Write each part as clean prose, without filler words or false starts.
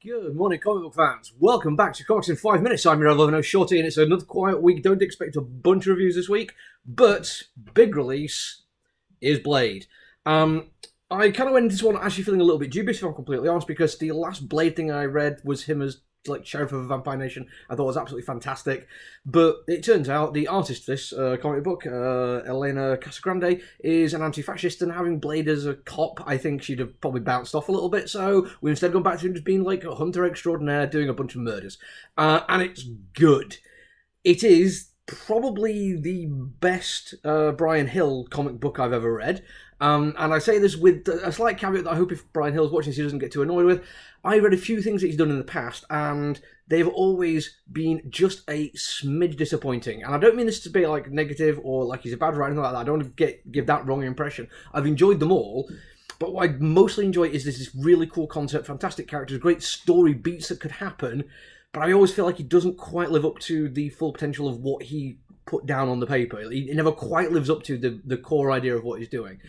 Good morning, comic book fans. Welcome back to Comics in 5 Minutes. I'm your other Shorty, and it's another quiet week. Don't expect a bunch of reviews this week, but big release is Blade. I kind of went into this one actually feeling a little bit dubious, if I'm completely honest, because the last Blade thing I read was him as like sheriff of a vampire nation. I thought it was absolutely fantastic, but it turns out the artist of this comic book, Elena Casagrande, is an anti-fascist, and having Blade as a cop, I think she'd have probably bounced off a little bit. So we instead gone back to him just being like a hunter extraordinaire doing a bunch of murders, and it's good. It is probably the best Brian Hill comic book I've ever read. And I say this with a slight caveat that I hope if Brian Hill's watching this, he doesn't get too annoyed with. I read a few things that he's done in the past, and they've always been just a smidge disappointing. And I don't mean this to be like negative or like he's a bad writer or anything like that. I don't want to give that wrong impression. I've enjoyed them all. But what I mostly enjoy is this really cool concept, fantastic characters, great story beats that could happen. But I always feel like he doesn't quite live up to the full potential of what he put down on the paper. He never quite lives up to the core idea of what he's doing.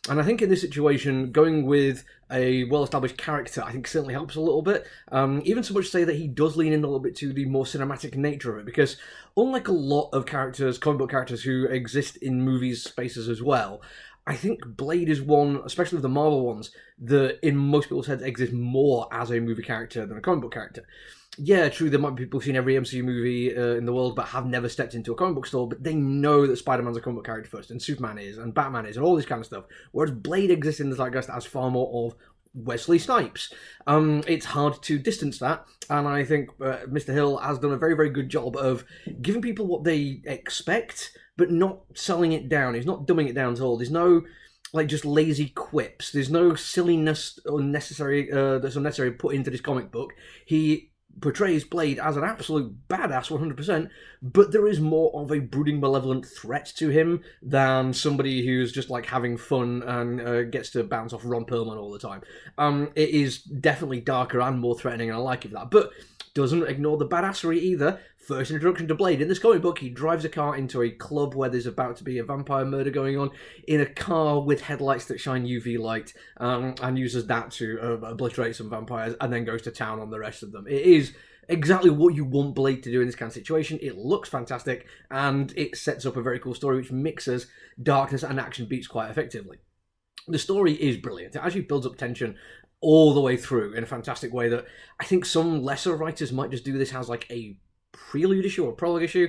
And I think in this situation, going with a well-established character, I think certainly helps a little bit. Even so much to say that he does lean in a little bit to the more cinematic nature of it, because unlike a lot of characters, comic book characters who exist in movies spaces as well, I think Blade is one, especially with the Marvel ones, that in most people's heads exists more as a movie character than a comic book character. Yeah, true, there might be people who've seen every MCU movie in the world but have never stepped into a comic book store, but they know that Spider-Man's a comic book character first, and Superman is, and Batman is, and all this kind of stuff. Whereas Blade exists in the zeitgeist as far more of Wesley Snipes. It's hard to distance that, and I think Mr. Hill has done a very, very good job of giving people what they expect, but not selling it down. He's not dumbing it down at all. There's no like just lazy quips. There's no silliness unnecessary that's unnecessary put into this comic book. He portrays Blade as an absolute badass 100%, but there is more of a brooding, malevolent threat to him than somebody who's just like having fun and gets to bounce off Ron Perlman all the time. It is definitely darker and more threatening, and I like it for that, but doesn't ignore the badassery either. First introduction to Blade. In this comic book, he drives a car into a club where there's about to be a vampire murder going on in a car with headlights that shine UV light, and uses that to obliterate some vampires, and then goes to town on the rest of them. It is exactly what you want Blade to do in this kind of situation. It looks fantastic, and it sets up a very cool story which mixes darkness and action beats quite effectively. The story is brilliant. It actually builds up tension all the way through in a fantastic way that I think some lesser writers might just do this as like a prelude issue or prologue issue,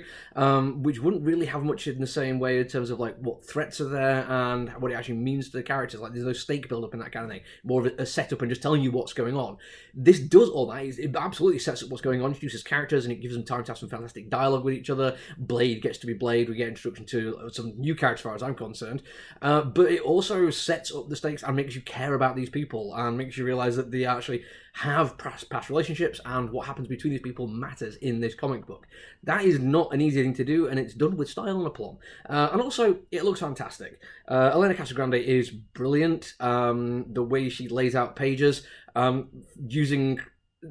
which wouldn't really have much in the same way in terms of like what threats are there and what it actually means to the characters. Like there's no stake build up in that kind of thing, more of a setup and just telling you what's going on. This does all that. It absolutely sets up what's going on, introduces characters, and it gives them time to have some fantastic dialogue with each other. Blade gets to be Blade. We get introduction to some new characters as far as I'm concerned, but it also sets up the stakes and makes you care about these people and makes you realize that they actually have past relationships, and what happens between these people matters in this comic book. That is not an easy thing to do, and it's done with style and aplomb. And also, it looks fantastic. Elena Casagrande is brilliant. The way she lays out pages, using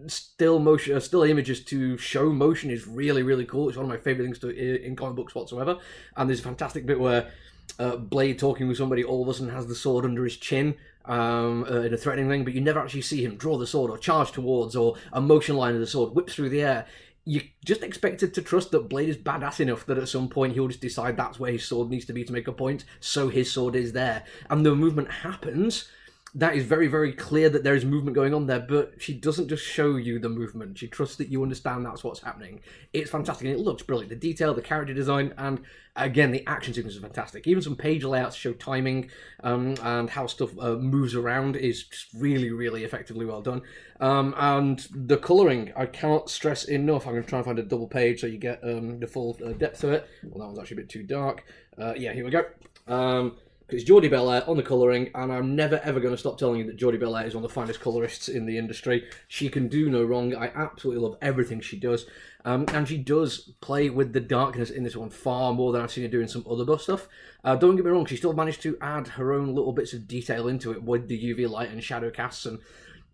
still images to show motion is really, really cool. It's one of my favorite things in comic books whatsoever. And there's a fantastic bit where Blade talking with somebody all of a sudden has the sword under his chin in a threatening thing, but you never actually see him draw the sword or charge towards, or a motion line of the sword whips through the air. You just expected to trust that Blade is badass enough that at some point he'll just decide that's where his sword needs to be to make a point, so his sword is there. And the movement happens. That is very, very clear that there is movement going on there, but she doesn't just show you the movement. She trusts that you understand that's what's happening. It's fantastic, and it looks brilliant. The detail, the character design, and again, the action sequence is fantastic. Even some page layouts show timing and how stuff moves around is just really, really effectively well done. And the colouring, I cannot stress enough. I'm going to try and find a double page so you get the full depth of it. Well, that one's actually a bit too dark. Yeah, here we go. It's Jordie Bellaire on the colouring, and I'm never ever going to stop telling you that Jordie Bellaire is one of the finest colourists in the industry. She can do no wrong. I absolutely love everything she does, and she does play with the darkness in this one far more than I've seen her doing some other buff stuff. Don't get me wrong, she still managed to add her own little bits of detail into it with the UV light and shadow casts and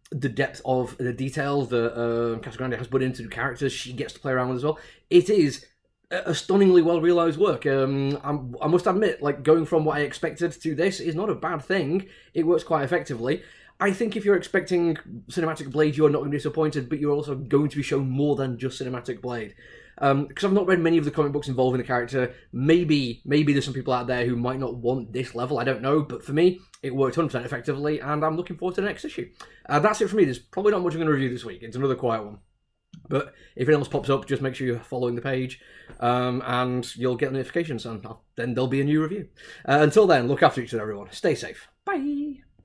the depth of the detail that Casagrande has put into the characters. She gets to play around with as well. It is a stunningly well realised work. I must admit, like, going from what I expected to this is not a bad thing. It works quite effectively. I think if you're expecting Cinematic Blade, you're not going to be disappointed, but you're also going to be shown more than just Cinematic Blade. Because I've not read many of the comic books involving the character. Maybe there's some people out there who might not want this level, I don't know, but for me, it worked 100% effectively, and I'm looking forward to the next issue. That's it for me. There's probably not much I'm going to review this week. It's another quiet one. But if anything else pops up, just make sure you're following the page, and you'll get notifications, and then there'll be a new review. Until then, look after each other, everyone. Stay safe. Bye!